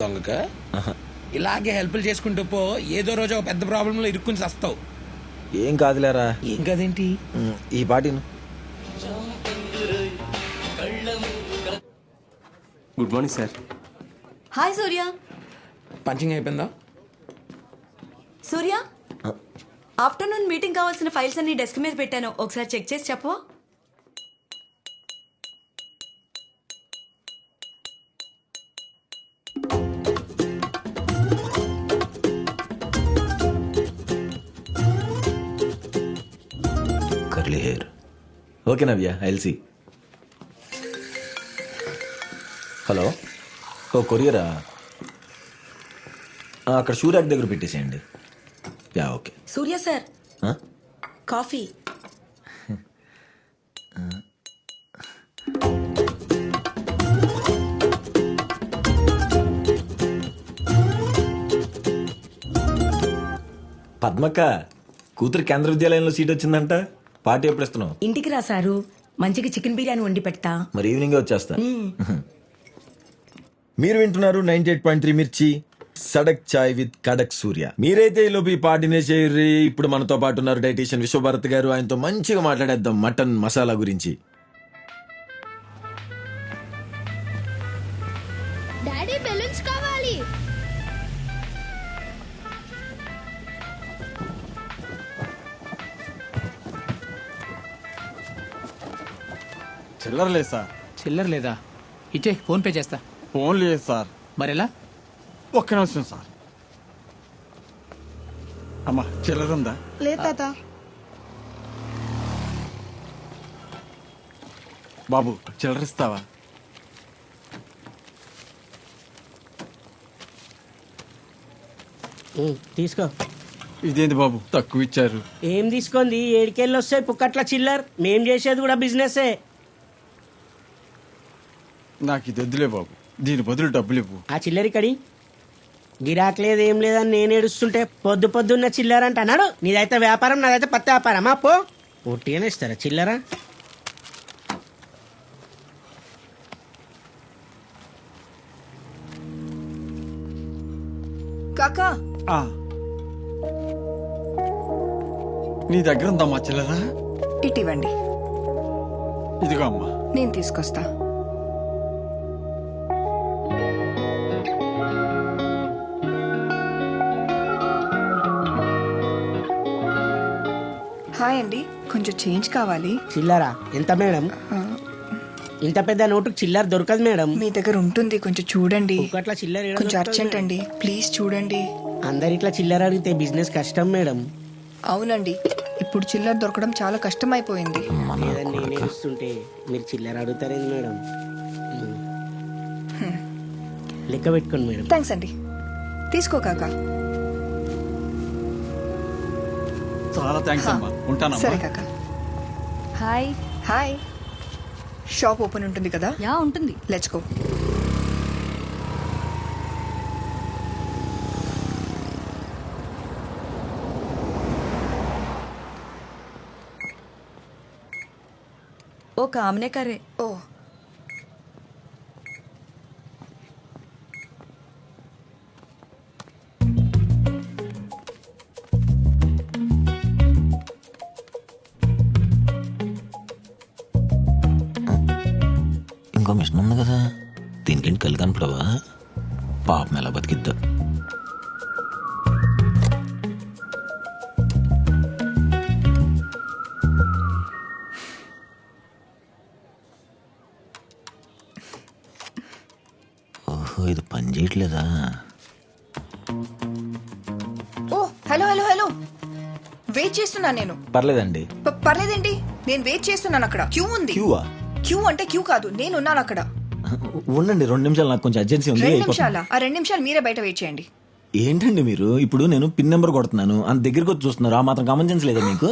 దొంగక ఇలాగే హెల్ప్లు చేసుకుంటూ పో, ఏదో రోజు ఒక పెద్ద ప్రాబ్లంలో ఇరుక్కుని వస్తావు. ఏం కాదులేరా. ఏం కాదేంటి? ఈ పాటిను. Good morning sir. Hi Surya. Punching అయిపోయిందా? సూర్య, ఆఫ్టర్నూన్ మీటింగ్ కావాల్సిన ఫైల్స్ అన్ని డెస్క్ మీద పెట్టాను, ఒకసారి చెక్ చేసి చెప్పవా? Curly hair. Okay Navya, I'll see. Hello, ఓ కొరియరా? అక్కడ షూరాక్ దగ్గర పెట్టేసేయండి. Yeah okay. Surya sir, coffee. పద్మక్క కూతురు కేంద్ర విద్యాలయంలో సీట్ వచ్చిందంట. పార్టీ ఎప్పుడు ఇస్తున్నావు? ఇంటికి రా సారు, మంచిగా చికెన్ బిర్యానీ వండి పెడతా. మరి ఈవినింగ్ వచ్చేస్తా. మీరు వింటున్నారు 98.3 మిర్చి సడక్ చాయ్ విత్ కడక్ సూర్య. మీరైతే ఈ లోపు ఈ పార్టీనే చేయర్రి. ఇప్పుడు మనతో పాటు ఉన్నారు డైటీషియన్ విశ్వభారత్ గారు. ఆయనతో మంచిగా మాట్లాడేద్దాం మటన్ మసాలా గురించి. డాడీ బెలూన్స్ కావాలి. చిల్లర లేదు సార్. చిల్లర లేదా? ఇచ్చే, ఫోన్ పే చేస్తా. ఫోన్ లేదు సార్. మరెలా? ఒక్క నిమిషం సార్. అమ్మా చిల్లర ఉందా? లేదు తాత. బాబు చిల్లర ఇస్తావా? తీసుకో. ఇదేంటి బాబు తక్కువ ఇచ్చారు? ఏం తీసుకుంది? ఏడికెళ్ళి వస్తాయి పుక్కట్ల చిల్లర్. మేం చేసేది కూడా బిజినెసే. నాకు ఇది వద్దులే బాబు, దీని బదులు డబ్బులు ఇవ్వు. ఆ చిల్లరి కడి గిరాక్ లేదు ఏం లేదని నేను ఏడుస్తుంటే పొద్దున్న చిల్లర అంట అన్నాడు. నీదైతే వ్యాపారం, నాదైతే పత్తి వ్యాపారమా? పో, ఒట్టిగానే ఇస్తారా చిల్లర? కాకా, ఆ. నీ దగ్గర ఉందమ్మా చిల్లర? ఇటివ్వండి, ఇదిగో అమ్మా. నేను తీసుకొస్తా. హాయ్ అండి, కొంచెం చేంజ్ కావాలి. చిల్లరా ఎంత మేడం? ఇంత పెద్ద నోటుకు చిల్లర దొరకదు మేడం. మీ దగ్గర ఉంటుంది, కొంచెం చూడండి. పుక్కట్ల చిల్లర ఏడ కొంచెం దొరుకుతుంది అర్జెంట్ మేడం? అండి, ప్లీజ్ చూడండి. అందరిట్లా చిల్లర అడిగితే బిజినెస్ కష్టం మేడం. అవునండి, ఇప్పుడు చిల్లర దొరకడం చాలా కష్టం అయిపోయింది. లేదని నేను ఏడుస్తుంటే మీరు చిల్లర అడుగుతారేంది మేడం? లెక్క పెట్టుకోండి మేడం. థ్యాంక్స్ అండి, తీసుకో కాకా. చాలా థ్యాంక్స్ అమ్మా, ఉంటానమ్మా. సరే కాకా. హాయ్. హాయ్. షాప్ ఓపెన్ ఉంటుంది కదా? యా ఉంటుంది. Let's go. ఓ కామనే కరే. ఓ, ఇంకో మిషన్ ఉంది కదా, దీనికి కలి కనపడవా? పాపం ఎలా బతికిద్దా. ఓహో, ఇది పని చేయట్లేదా? ఓ, హలో హలో హలో, వెయిట్ చేస్తున్నా నేను. పర్లేదండి. పర్లేదేంటి, నేను వెయిట్ చేస్తున్నాను. అక్కడ క్యూ ఉంది. క్యూవా? క్యూ అంటే క్యూ కాదు, నేనున్నాను అక్కడ. ఉండండి 2 నిమిషాలు, నాకు కొంచెం అర్జెన్సీ ఉంది. 2 నిమిషాలా? ఆ 2 నిమిషాలు మీరే బయట వెయిట్ చేయండి. ఏంటండి మీరు? ఇప్పుడు నేను పిన్ నెంబర్ కొడుతున్నాను, అంత దగ్గరికి వచ్చి చూస్తున్నారు. ఆ మాత్రం కామన్ సెన్స్ లేదా మీకు?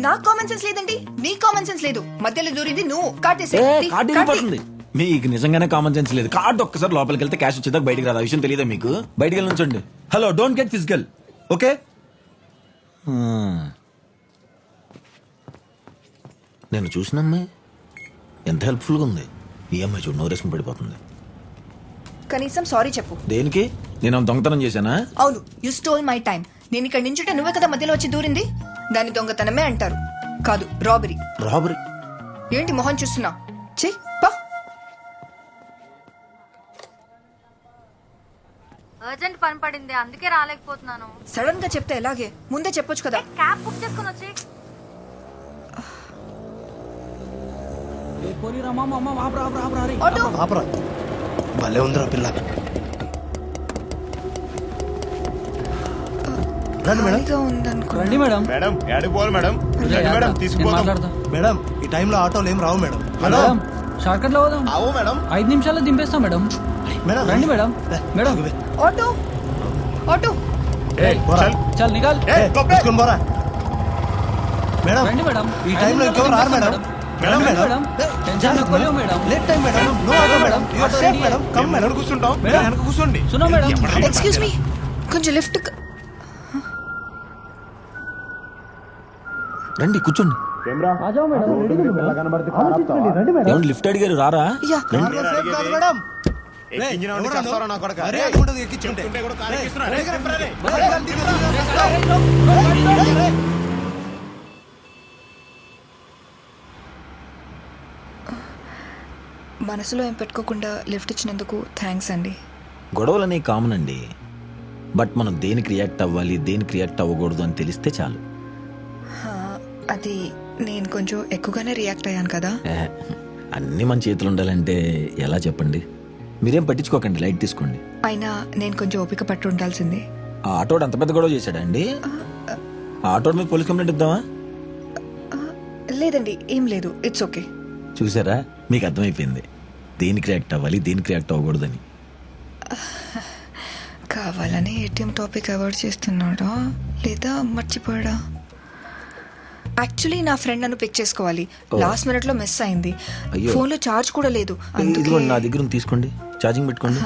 నా కామన్ సెన్స్ లేదండి, నీ కామన్ సెన్స్ లేదు. మధ్యలో దూరింది నువ్వు. కాటేసే. కార్డు ఇవ్వబడుతుంది. మీకు నిజంగానే కామన్ సెన్స్ లేదు. కార్డు ఒక్కసారి లోపలికి వెళ్తే క్యాష్ వచ్చేదాకా బయటికి రాదు. ఆ విషయం తెలియదా మీకు? బయటికి వెళ్ళి ఉంచండి. Hello, don't get physical, okay? నేను చూసిన అమ్మాయి ఎంత హెల్ప్ఫుల్గా ఉంది. ఈ అమ్మాయి చూడు నోరేసుకుని పడిపోతుంది. కనీసం సారీ చెప్పు. దేనికి నేను ఏమైనా దొంగతనం చేశానా? అవును, యు స్టోల్ మై టైం. నేను ఇక్కడ నించుంటే నువ్వే కదా మధ్యలో వచ్చి దూరింది. దాన్ని దొంగతనమే అంటారు, కాదు రాబరీ. రాబరీ? ఏంటి మొహం చూస్తున్నా? చెయ్ పా. అర్జెంట్ పని పడింది, అందుకే రాలేకపోతున్నాను. సడన్ గా చెప్తే ఎలాగే? ముందే చెప్పొచ్చు కదా. క్యాబ్ బుక్ చేసుకుని వచ్చి. ఆటో భలే ఉందిరా పిల్ల. ఖాళీగా ఉందనుకో. రండి మేడం. మేడం ఏడికి పోవాలి మేడం? రండి మేడం, తీసుకుపోతాం. మేడం ఈ టైంలో ఆటోలు ఏం రావు మేడం. మేడం షార్ట్ కట్ లో పోదాం. ఆవు మేడం. 5 నిమిషాల్లో దింపేస్తాం మేడం. మేడం రండి మేడం. మేడం ఆటో ఆటో చల్ నికాల్. తీసుకొని పోరా మేడం. రండి మేడం. ఈ టైంలో ఇంకెవరు రారు మేడం. మేడం మేడం టెన్షన్ తక్కువ madam. Late time madam. No auto madam. You are safe madam. Come madam. కూర్చుంటాం. మేడం వెనక కూర్చోండి. సునో మేడం. ఎక్స్క్యూజ్ మీ, కొంచెం లిఫ్ట్. రండి కూర్చోండి. ఏమండి లిఫ్ట్ అడిగారు రారా? యా. సేఫ్ కాదు మేడం. ఎక్కించిన వాడిని చేస్తారా నా కొడక? అరే అనుకుంటది ఎక్కించుంటే కూడా కారు ఎక్కిస్తున్నా. మనసులో ఏం పెట్టుకోకుండా లిఫ్ట్ ఇచ్చినందుకు థ్యాంక్స్ అండి. గొడవలు అనేవి కామన్ అండి. బట్ మనం దేనికి రియాక్ట్ అవ్వాలి, దేనికి రియాక్ట్ అవ్వకూడదు అని తెలిస్తే చాలు. హా, అది నేను కొంచెం ఎక్కువగానే రియాక్ట్ అయ్యాను కదా. అన్నీ మన చేతులు ఉండాలంటే ఎలా చెప్పండి? మీరేం పట్టించుకోకండి, లైట్ తీసుకోండి. అయినా నేను కొంచెం ఓపిక పట్టు ఉండాల్సింది. ఆ ఆటోడు అంత పెద్ద గొడవ చేశాడా అండి? ఆ ఆటోడు మీద పోలీస్ కంప్లైంట్ ఇద్దామా? లేదండి, ఏం లేదు, ఇట్స్ ఓకే. చూసారా, మీకు అర్థమైపోయింది దేనికి రియాక్ట్ అవ్వాలి, దేనికి రియాక్ట్ అవ్వకూడదని. కావాలని ఏటీఎం టాపిక్ అవాయిడ్ చేస్తున్నాడా లేదా మర్చిపోయాడా? యాక్చువల్లీ నా ఫ్రెండ్ నన్ను పిక్ చేసుకోవాలి, లాస్ట్ మినిట్ లో మిస్ అయింది. అయ్యో. ఫోన్ లో చార్జ్ కూడా లేదు. ఇదిగోండి నా దగ్గర ఉంది, తీసుకోండి, ఛార్జింగ్ పెట్టుకోండి.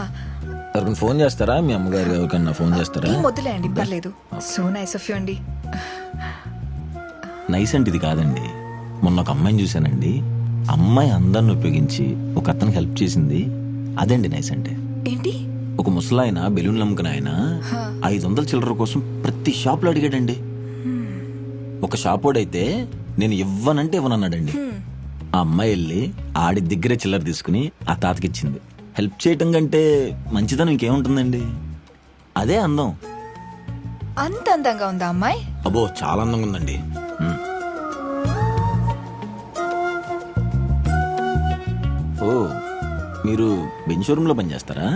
ఎవరికైనా ఫోన్ చేస్తారా? మీ అమ్మగారు ఎవరికన్నా ఫోన్ చేస్తారా? ఏం వద్దులే అండి, పర్లేదు. సో నైస్ ఆఫ్ యూ అండి. నైస్ అంటే ఇది కాదండి. మొన్న ఒక అమ్మాయిని చూశానండి, అమ్మాయి అందరిని ఉపయోగించి ఒక అతనికి హెల్ప్ చేసింది. అదండి నైస్ అంటే. ఏంటి? ఒక ముసలాయన బెలూన్లు అమ్ముకుని ఆయన 500 చిల్లర కోసం ప్రతి షాప్ లో అడిగాడండి. ఒక షాప్ వాడైతే నేను ఇవ్వనంటే ఇవ్వనన్నాడండి. ఆ అమ్మాయి వెళ్ళి ఆడి దగ్గరే చిల్లర తీసుకుని ఆ తాతకిచ్చింది. హెల్ప్ చేయటం కంటే మంచిదనం ఇంకేముంటుందండి? అదే అందం. అంత అందంగా ఉందా అమ్మాయి? అబ్బో చాలా అందంగా ఉందండి. ఓ, మీరు బెంచ్ షోరూమ్ లో పనిచేస్తారా?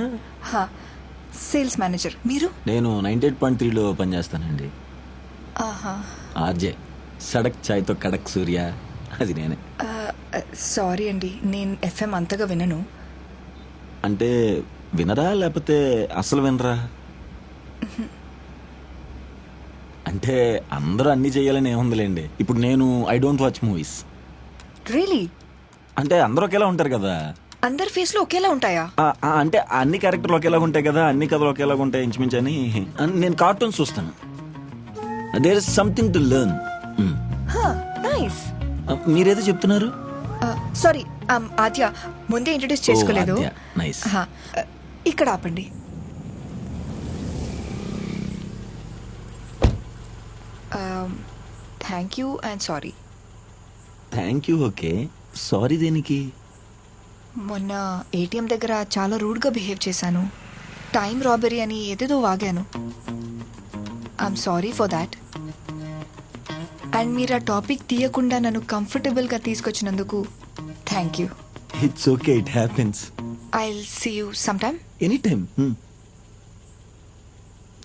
Sales manager. మీరు? నేను 98.3లో పనిచేస్తానండి. ఆహా. ఆర్జే సడక్ చాయ్తో కడక్ సూర్య, అది నేనే. సారీ అండి, నేను ఎఫ్ఎం అంతగా వినను. అంటే వినరా లేకపోతే అసలు వినరా? అంటే అందరూ అన్ని చేయాలని ఏముందిలేండి. ఇప్పుడు నేను I don't watch movies. Really? అంటే అందరూ ఒకేలా ఉంటారు కదా. అందరి ఫేస్ లో ఒకేలా ఉంటాయా? అంటే అన్ని క్యారెక్టర్లు ఒకేలాగా ఉంటాయి కదా, అన్ని కథలు ఒకేలాగా ఉంటాయి ఇంచుమించు అని. నేను కార్టూన్స్ చూస్తాను. There is something to learn. Nice. మీరేదో చెప్తున్నారు? సారీ, ఆద్య, ముందే ఇంట్రడ్యూస్ చేసుకోలేదు. నైస్. ఇక్కడ ఆపండి. Thank you and sorry. Thank you okay, sorry దేనికి? మొన్న ఏటీఎం దగ్గర చాలా రూడ్గా బిహేవ్ చేశాను. టైం రాబరీ అని ఏదేదో వాగాను. I'm sorry for that. And మీరు ఆ టాపిక్ తీయకుండా నన్ను కంఫర్టబుల్గా తీసుకొచ్చినందుకు thank you. It's okay, it happens. I will see you some time. Any time.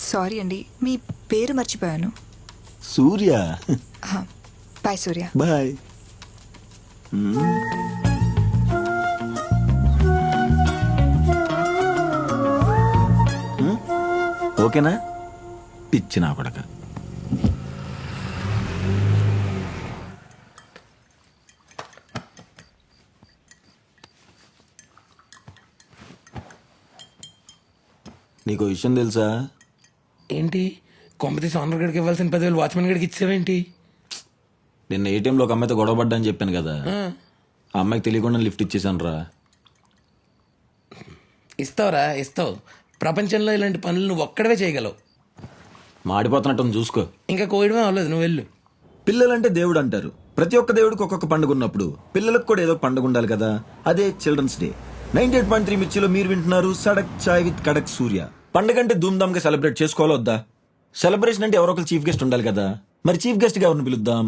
Sorry అండి, మీ పేరు మర్చిపోయాను. సూర్య. బాయ్ సూర్య. బాయ్. ఓకేనా? పిచ్చి నా కొడక. నీకు విషయం తెలుసా? ఏంటి? కొంపతీసి ఓనర్ గడికి ఇవ్వాల్సిన 10,000 వాచ్మెన్ గడికి ఇచ్చావేంటి? నిన్న ఏటీఎంలో ఒక అమ్మాయితో గొడవ పడ్డా అని చెప్పాను కదా, ఆ అమ్మాయికి తెలియకుండా లిఫ్ట్ ఇచ్చేసాను రా. ఇస్తావురా ఇస్తావు. ప్రపంచంలో ఇలాంటి పనులు నువ్వు ఒక్కడవే చేయగలవు. మాడిపోతున్నట్టు చూసుకో. ఇంకా కోయడమే అవ్వలేదు, నువ్వు వెళ్ళు. పిల్లలంటే దేవుడు అంటారు. ప్రతి ఒక్క దేవుడికి ఒక్కొక్క పండుగ ఉన్నప్పుడు పిల్లలకు కూడా ఏదో పండుగ ఉండాలి కదా. అదే చిల్డ్రన్స్ డే. 98.3 మిర్చిలో మీరు వింటున్నారు సడక్ చాయ్ విత్ కడక్ సూర్య. పండుగ అంటే ధూమ్ధామ్ గా సెలబ్రేట్ చేసుకోవాలో వద్దా? సెలబ్రేషన్ అంటే ఎవరో ఒకరు చీఫ్ గెస్ట్ ఉండాలి కదా. మరి చీఫ్ గెస్ట్ గా ఎవరిని పిలుద్దాం?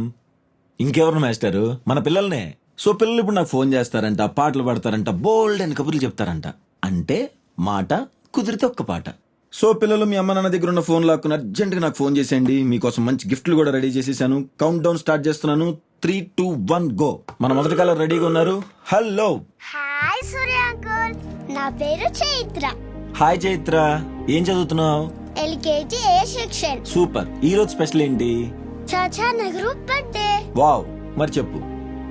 ఇంకెవరిని మాస్టారు? మన పిల్లల్నే. సో పిల్లలు ఇప్పుడు నాకు ఫోన్ చేస్తారంట, పాటలు పాడతారంట, బోల్డ్ అని కబుర్లు చెప్తారంట. అంటే మాట కుదిరితే ఒక్క పాట. సో పిల్లలు మీ అమ్మ నాన్న దగ్గర ఉన్న ఫోన్ లాక్కుని అర్జెంట్ గా నాకు ఫోన్ చేసేయండి. మీకోసం మంచి గిఫ్ట్లు కూడా రెడీ చేసేసాను. కౌంట్ డౌన్ స్టార్ట్ చేస్తున్నాను. 3, 2, 1 గో. మన మొదటి కాలర్ రెడీగా ఉన్నారు. హలో. హాయ్ సూర్య అంకుల్, నా పేరు చైత్ర. హాయ్ చైత్ర, ఏం చదువుతున్నావు? ఎల్కేజీ ఏ సెక్షన్. సూపర్. ఈ రోజు స్పెషల్ ఏంటి? చాచా నెహ్రూ బర్త్డే. వావ్, మరి చెప్పు.